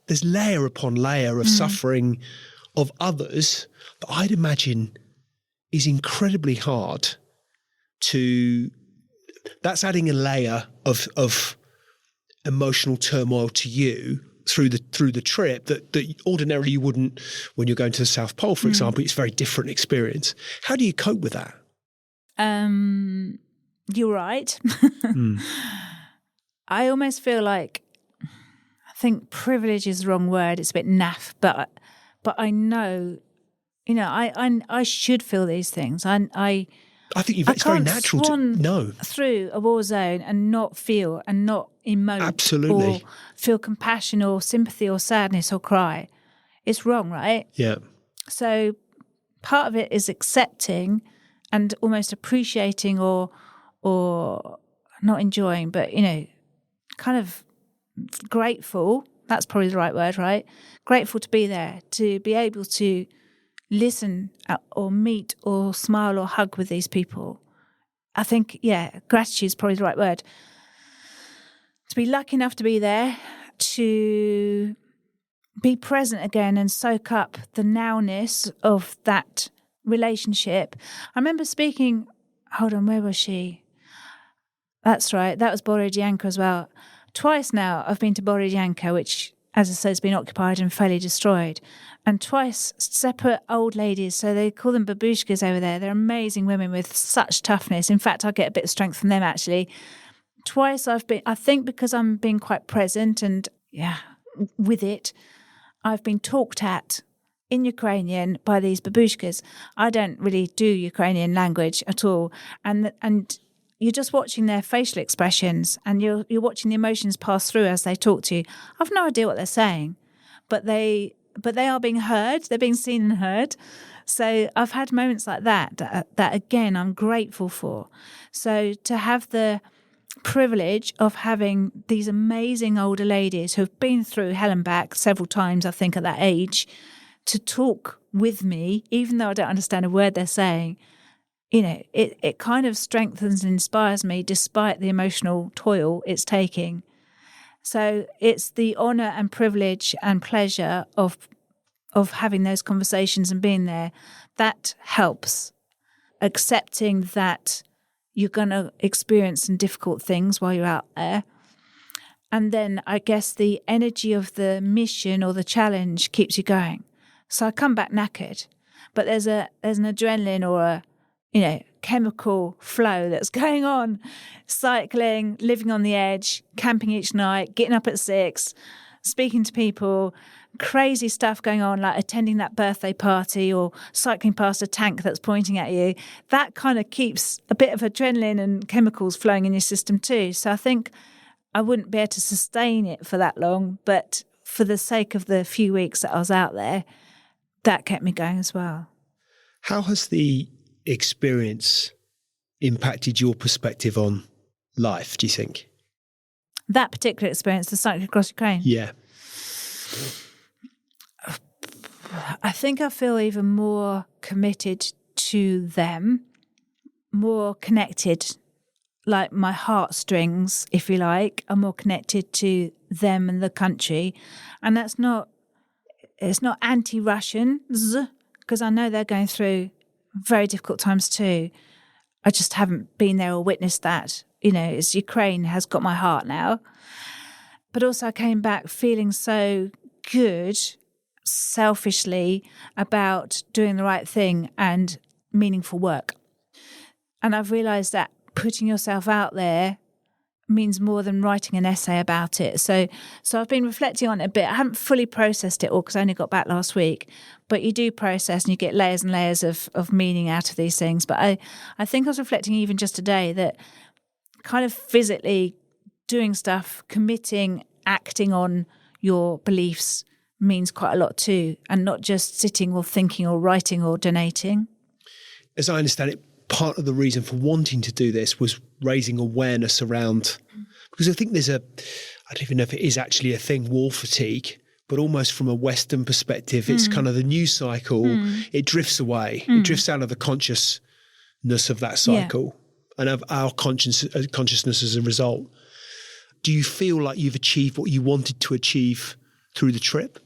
there's layer upon layer of suffering of others that I'd imagine is incredibly hard to, that's adding a layer of emotional turmoil to you through the trip that ordinarily you wouldn't when you're going to the South Pole, for example. It's a very different experience. How do you cope with that? You're right. I almost feel like, I think privilege is the wrong word. It's a bit naff, but I know, I should feel these things. I think it's very natural to know through a war zone and not feel and not emote. Absolutely. Or feel compassion or sympathy or sadness or cry. It's wrong, right? Yeah. So part of it is accepting and almost appreciating or not enjoying, but, kind of grateful. That's probably the right word, right? Grateful to be there, to be able to listen or meet or smile or hug with these people. I think, gratitude is probably the right word. To be lucky enough to be there, to be present again and soak up the nowness of that relationship. I remember speaking, hold on, where was she? That's right, that was Borodyanka as well. Twice now I've been to Borodyanka, which, as I said, has been occupied and fairly destroyed. And twice separate old ladies, so they call them babushkas over there. They're amazing women with such toughness. In fact, I get a bit of strength from them, actually. Twice I've been, I think because I'm being quite present and, with it, I've been talked at in Ukrainian by these babushkas. I don't really do Ukrainian language at all. And you're just watching their facial expressions and you're watching the emotions pass through as they talk to you. I've no idea what they're saying, but they are being heard. They're being seen and heard. So I've had moments like that again, I'm grateful for. So to have the privilege of having these amazing older ladies who have been through hell and back several times, I think, at that age, to talk with me, even though I don't understand a word they're saying, it kind of strengthens and inspires me despite the emotional toil it's taking. So it's the honour and privilege and pleasure of having those conversations and being there that helps. Accepting that you're going to experience some difficult things while you're out there. And then I guess the energy of the mission or the challenge keeps you going. So I come back knackered, but there's an adrenaline or a chemical flow that's going on, cycling, living on the edge, camping each night, getting up at 6, speaking to people, crazy stuff going on, like attending that birthday party or cycling past a tank that's pointing at you. That kind of keeps a bit of adrenaline and chemicals flowing in your system too. So I think I wouldn't be able to sustain it for that long, but for the sake of the few weeks that I was out there, that kept me going as well. How has the experience impacted your perspective on life, do you think? That particular experience, the cycling across Ukraine? Yeah. I think I feel even more committed to them, more connected, like my heartstrings, if you like, are more connected to them and the country. And it's not anti-Russians, because I know they're going through very difficult times too. I just haven't been there or witnessed that. It's Ukraine has got my heart now. But also I came back feeling so good, selfishly, about doing the right thing and meaningful work. And I've realised that putting yourself out there means more than writing an essay about it. So I've been reflecting on it a bit. I haven't fully processed it all because I only got back last week. But you do process and you get layers and layers of meaning out of these things. But I think I was reflecting even just today that kind of physically doing stuff, committing, acting on your beliefs means quite a lot too, and not just sitting or thinking or writing or donating. As I understand it, part of the reason for wanting to do this was raising awareness around, because I think I don't even know if it is actually a thing, war fatigue, but almost from a Western perspective, it's kind of the news cycle, it drifts away. It drifts out of the consciousness of that cycle and of our consciousness as a result. Do you feel like you've achieved what you wanted to achieve through the trip?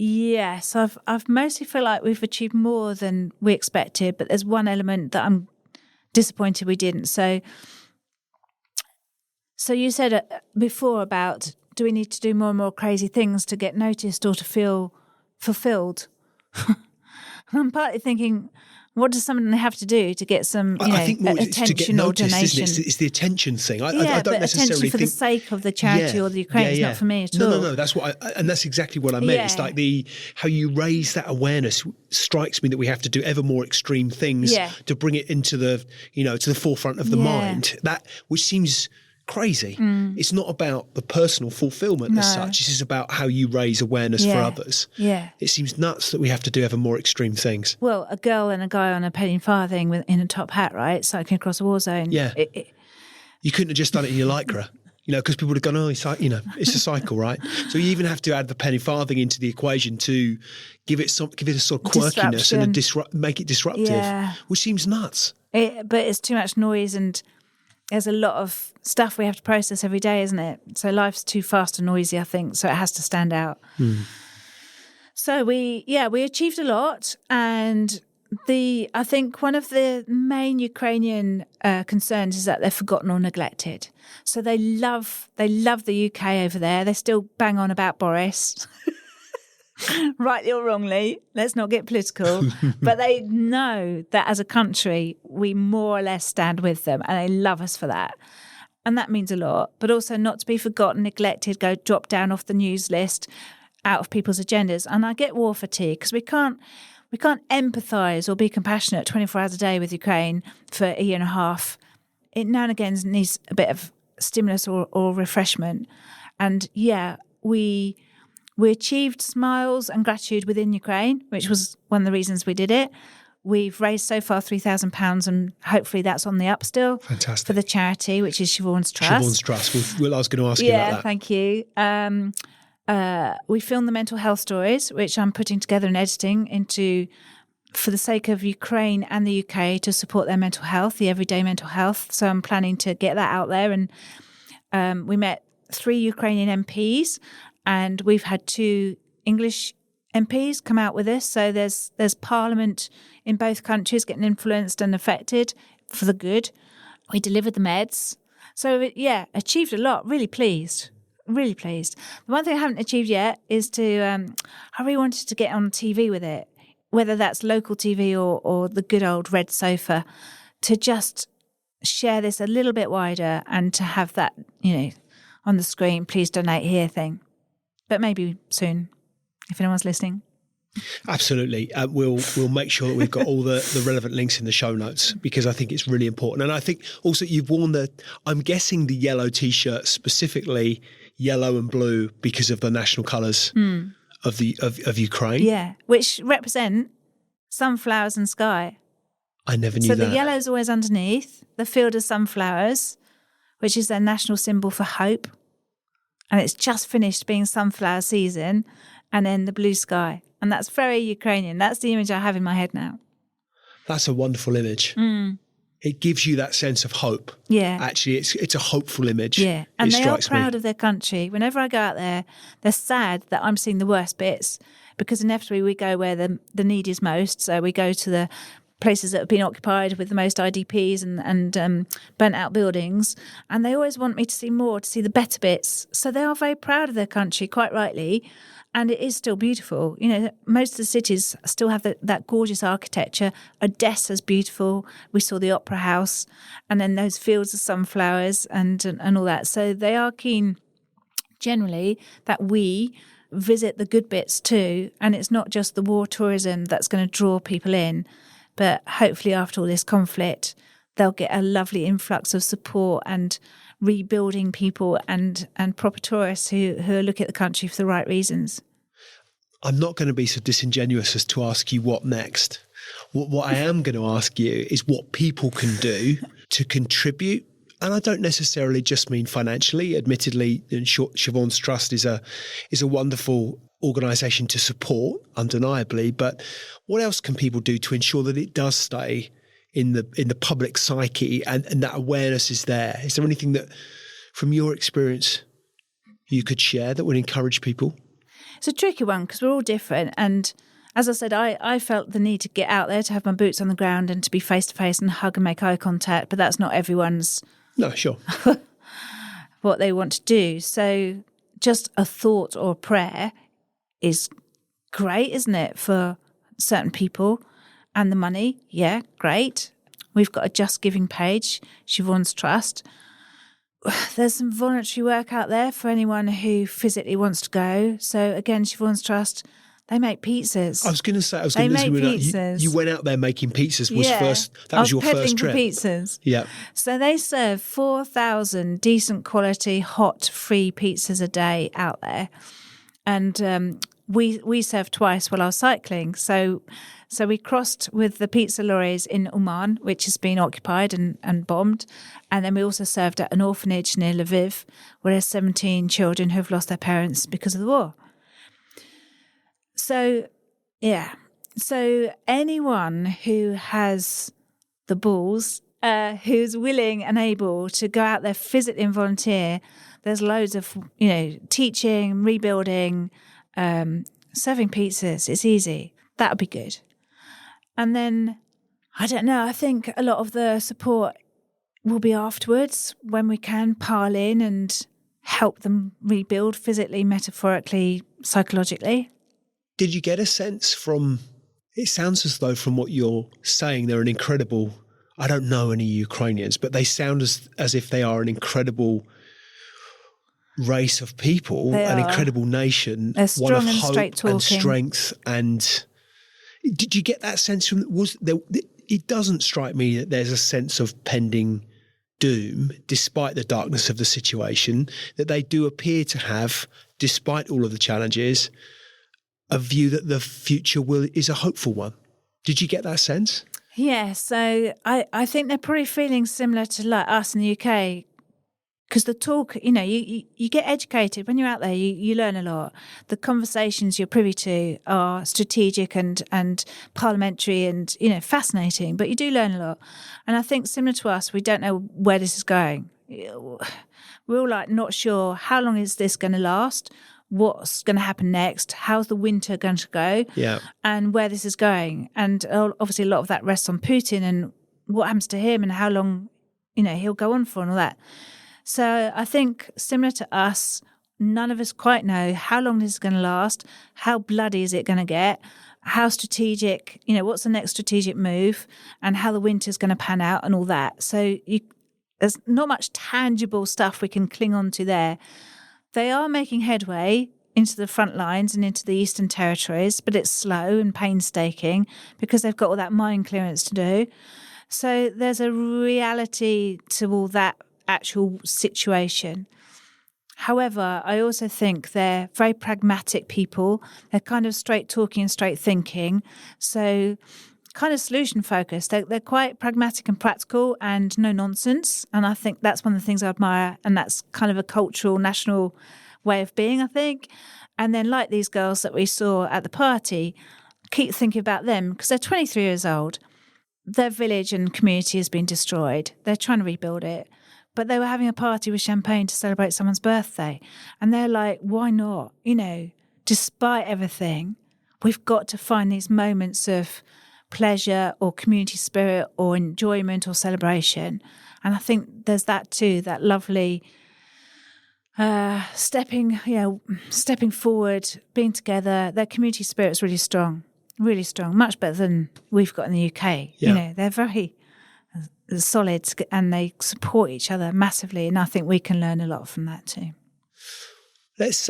Yes, I've mostly feel like we've achieved more than we expected, but there's one element that I'm disappointed we didn't. So you said before about do we need to do more and more crazy things to get noticed or to feel fulfilled? I'm partly thinking, what does someone have to do to get some I think more it's to get attention or noticed, donation? isn't it? It's the attention thing. I don't but necessarily attention for think the sake of the charity or the Ukraine is not for me at all. No. That's what, and that's exactly what I meant. Yeah. It's like how you raise that awareness strikes me that we have to do ever more extreme things to bring it into the to the forefront of the mind. Which seems crazy. It's not about the personal fulfillment as such. This is about how you raise awareness for others. Yeah. It seems nuts that we have to do ever more extreme things. Well, a girl and a guy on a penny farthing in a top hat, right, cycling across a war zone. Yeah. You couldn't have just done it in your Lycra, because people would have gone, oh, it's a cycle, right? So you even have to add the penny farthing into the equation to give it a sort of quirkiness and make it disruptive, which seems nuts. But it's too much noise, and there's a lot of stuff we have to process every day, isn't it? So life's too fast and noisy, I think, so it has to stand out. So we achieved a lot, and I think one of the main Ukrainian concerns is that they're forgotten or neglected. So they love the UK over there. They still bang on about Boris. Rightly or wrongly, let's not get political, but they know that as a country, we more or less stand with them, and they love us for that. And that means a lot, but also not to be forgotten, neglected, drop down off the news list, out of people's agendas. And I get war fatigue because we can't empathise or be compassionate 24 hours a day with Ukraine for a year and a half. It now and again needs a bit of stimulus or refreshment. And we achieved smiles and gratitude within Ukraine, which was one of the reasons we did it. We've raised so far £3,000, and hopefully that's on the up still. Fantastic. For the charity, which is Siobhan's Trust. Siobhan's Trust. I was going to ask you about that. Yeah, thank you. We filmed the mental health stories, which I'm putting together and editing for the sake of Ukraine and the UK to support their mental health, the everyday mental health. So I'm planning to get that out there. And we met 3 Ukrainian MPs, and we've had 2 English MPs come out with this. So there's Parliament in both countries getting influenced and affected for the good. We delivered the meds. So, achieved a lot. Really pleased. Really pleased. The one thing I haven't achieved yet is I really wanted to get on TV with it, whether that's local TV or the good old red sofa, to just share this a little bit wider and to have that, on the screen, please donate here thing. But maybe soon, if anyone's listening. Absolutely. We'll make sure that we've got all the relevant links in the show notes, because I think it's really important. And I think also you've worn I'm guessing the yellow T-shirt, specifically yellow and blue, because of the national colours of Ukraine. Yeah, which represent sunflowers and sky. I never knew that. So the yellow's always underneath, the field of sunflowers, which is their national symbol for hope. And it's just finished being sunflower season, and then the blue sky. And that's very Ukrainian. That's the image I have in my head now. That's a wonderful image. It gives you that sense of hope. Yeah. Actually, it's a hopeful image. Yeah. And they are proud of their country. Whenever I go out there, they're sad that I'm seeing the worst bits, because inevitably we go where the need is most. So we go to the places that have been occupied with the most IDPs and burnt out buildings. And they always want me to see more, to see the better bits. So they are very proud of their country, quite rightly. And it is still beautiful. Most of the cities still have that gorgeous architecture. Odessa's beautiful. We saw the Opera House, and then those fields of sunflowers and all that. So they are keen, generally, that we visit the good bits too. And it's not just the war tourism that's going to draw people in, but hopefully after all this conflict, they'll get a lovely influx of support and rebuilding people and proper tourists who look at the country for the right reasons. I'm not going to be so disingenuous as to ask you what next. What I am going to ask you is what people can do to contribute. And I don't necessarily just mean financially. Admittedly, Siobhan's Trust is a wonderful organisation to support, undeniably. But what else can people do to ensure that it does stay in the public psyche and that awareness is there? Is there anything that, from your experience, you could share that would encourage people? It's a tricky one because we're all different. And as I said, I felt the need to get out there, to have my boots on the ground and to be face-to-face and hug and make eye contact. But that's not everyone's No, sure. what they want to do. So just a thought or a prayer is great, isn't it, for certain people? And the money, yeah, great. We've got a Just Giving page, Siobhan's Trust. There's some voluntary work out there for anyone who physically wants to go. So again, Siobhan's Trust, they make pizzas. I was going to say, They make pizzas. You went out there making pizzas. That was your first trip. I was peddling for pizzas. Yeah. So they serve 4,000 decent quality, hot, free pizzas a day out there. And we served twice while I was cycling. So we crossed with the pizza lorries in Uman, which has been occupied and bombed. And then we also served at an orphanage near Lviv, where there's 17 children who've lost their parents because of the war. So, yeah. So anyone who has the balls, who's willing and able to go out there physically and volunteer, there's loads of, teaching, rebuilding, serving pizzas. It's easy. That would be good. And then, I don't know, I think a lot of the support will be afterwards when we can pile in and help them rebuild physically, metaphorically, psychologically. Did you get a sense from, it sounds as though from what you're saying, they're an incredible, I don't know any Ukrainians, but they sound as if they are an incredible race of people, an incredible nation, they're strong, one of and hope straight-talking, and strength. And did you get that sense from, it doesn't strike me that there's a sense of pending doom, despite the darkness of the situation, that they do appear to have, despite all of the challenges, a view that the future is a hopeful one. Did you get that sense? Yeah, so I think they're probably feeling similar to like us in the UK, because the talk, you get educated when you're out there. You learn a lot. The conversations you're privy to are strategic and parliamentary and fascinating. But you do learn a lot. And I think similar to us, we don't know where this is going. We're all like not sure how long is this going to last. What's going to happen next? How's the winter going to go? Yeah, and where this is going. And obviously, a lot of that rests on Putin and what happens to him and how long he'll go on for and all that. So I think similar to us, none of us quite know how long this is going to last, how bloody is it going to get, how strategic, what's the next strategic move, and how the winter's going to pan out and all that. So there's not much tangible stuff we can cling on to there. They are making headway into the front lines and into the Eastern Territories, but it's slow and painstaking because they've got all that mine clearance to do. So there's a reality to all that actual situation. However, I also think they're very pragmatic people. They're kind of straight talking and straight thinking. So kind of solution focused. They're quite pragmatic and practical and no nonsense. And I think that's one of the things I admire. And that's kind of a cultural, national way of being, I think. And then like these girls that we saw at the party, keep thinking about them because they're 23 years old. Their village and community has been destroyed. They're trying to rebuild it. But they were having a party with champagne to celebrate someone's birthday. And they're like, why not? Despite everything, we've got to find these moments of pleasure or community spirit or enjoyment or celebration. And I think there's that too, that lovely stepping forward, being together. Their community spirit's really strong, much better than we've got in the UK. Yeah. They're very solid and they support each other massively. And I think we can learn a lot from that too. Let's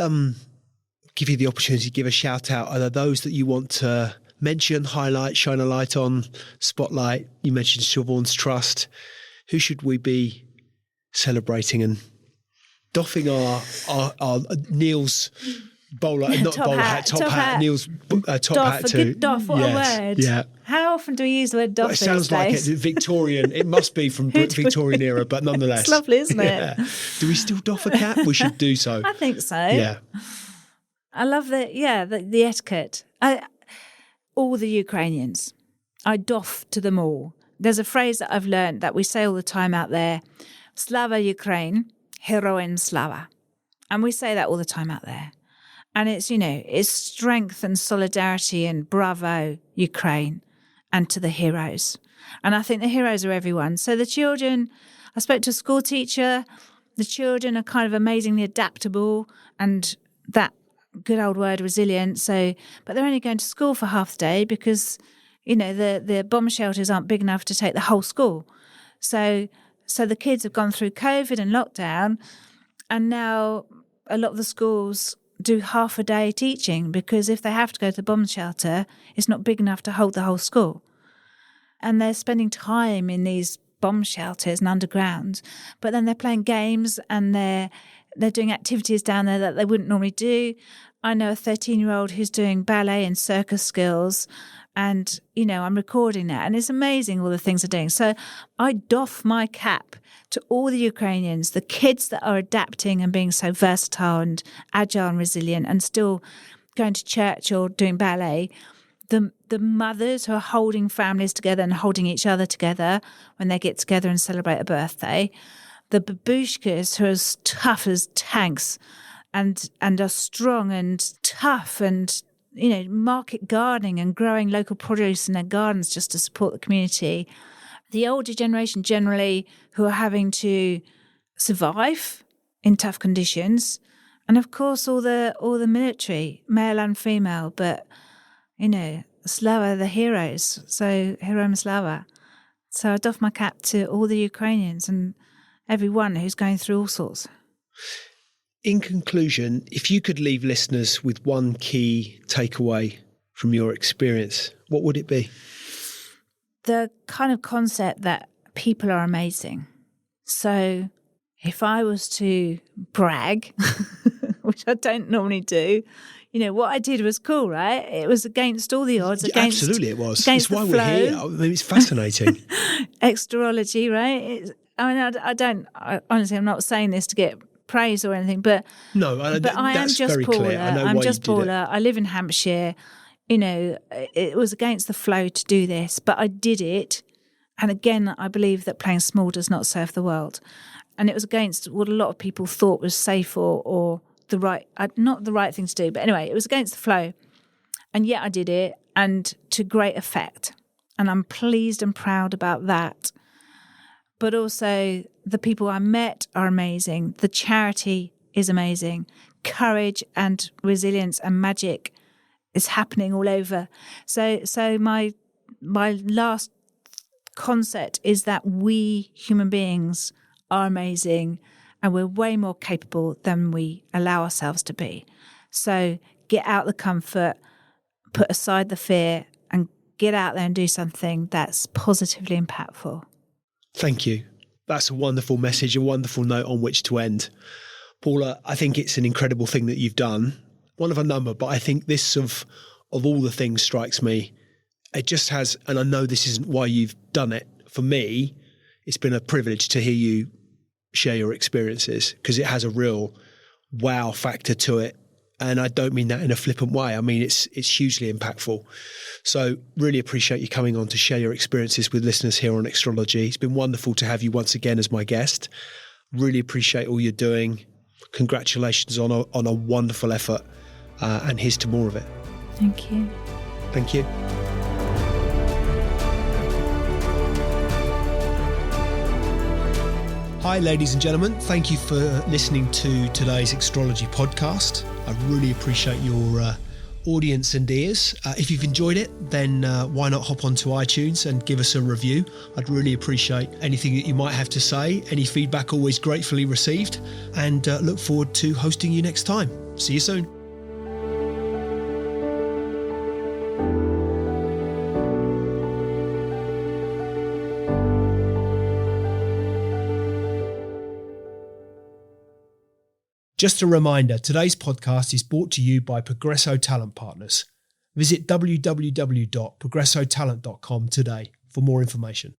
give you the opportunity to give a shout out. Are there those that you want to mention, highlight, shine a light on, spotlight? You mentioned Siobhan's Trust. Who should we be celebrating and doffing our Neil's top hat, Neil's top hat too? Good doff, what a word. Yeah. How often do we use the word doff? Well, it sounds like it's Victorian. It must be from Victorian era, but nonetheless. It's lovely, isn't it? Yeah. Do we still doff a cap? We should do so. I think so. Yeah. I love the etiquette. All the Ukrainians, I doff to them all. There's a phrase that I've learned that we say all the time out there, Slava Ukraine, Heroem Slava. And we say that all the time out there. And it's, it's strength and solidarity and bravo, Ukraine, and to the heroes. And I think the heroes are everyone. So the children, I spoke to a school teacher the children are kind of amazingly adaptable and that good old word resilient. So, but they're only going to school for half the day because, the bomb shelters aren't big enough to take the whole school. So the kids have gone through COVID and lockdown, and now a lot of the schools do half a day teaching because if they have to go to the bomb shelter, it's not big enough to hold the whole school. And they're spending time in these bomb shelters and underground, but then they're playing games and they're doing activities down there that they wouldn't normally do. I know a 13-year-old who's doing ballet and circus skills, and, I'm recording that, and it's amazing all the things they're doing. So I doff my cap to all the Ukrainians, the kids that are adapting and being so versatile and agile and resilient and still going to church or doing ballet, the mothers who are holding families together and holding each other together when they get together and celebrate a birthday, the babushkas who are as tough as tanks and are strong and tough and, market gardening and growing local produce in their gardens just to support the community. The older generation generally who are having to survive in tough conditions. And of course, all the military, male and female, but, Slava, the heroes. So, Heroem Slava. So I doff my cap to all the Ukrainians and everyone who's going through all sorts. In conclusion, if you could leave listeners with one key takeaway from your experience, what would it be? The kind of concept that people are amazing. So if I was to brag, which I don't normally do, what I did was cool, right? It was against all the odds. Absolutely it was. It's why we're here. I mean, it's fascinating. Extrology, right? Honestly, I'm not saying this to get praise or anything, but no, but I am just Paula. I'm just Paula. I live in Hampshire. It was against the flow to do this, but I did it. And again, I believe that playing small does not serve the world. And it was against what a lot of people thought was safe or the right, not the right thing to do. But anyway, it was against the flow. And yet I did it, and to great effect. And I'm pleased and proud about that. But also the people I met are amazing. The charity is amazing. Courage and resilience and magic is happening all over. So my last concept is that we human beings are amazing and we're way more capable than we allow ourselves to be. So get out the comfort, put aside the fear, and get out there and do something that's positively impactful. Thank you. That's a wonderful message, a wonderful note on which to end. Paula, I think it's an incredible thing that you've done. One of a number, but I think this of all the things strikes me. It just has, and I know this isn't why you've done it. For me, it's been a privilege to hear you share your experiences because it has a real wow factor to it. And I don't mean that in a flippant way. I mean, it's hugely impactful. So really appreciate you coming on to share your experiences with listeners here on Extrology. It's been wonderful to have you once again as my guest. Really appreciate all you're doing. Congratulations on a wonderful effort. And here's to more of it. Thank you. Thank you. Hi, ladies and gentlemen. Thank you for listening to today's Extrology podcast. I really appreciate your audience and ears. If you've enjoyed it, then why not hop onto iTunes and give us a review? I'd really appreciate anything that you might have to say. Any feedback always gratefully received, and look forward to hosting you next time. See you soon. Just a reminder, today's podcast is brought to you by Progresso Talent Partners. Visit www.progressotalent.com today for more information.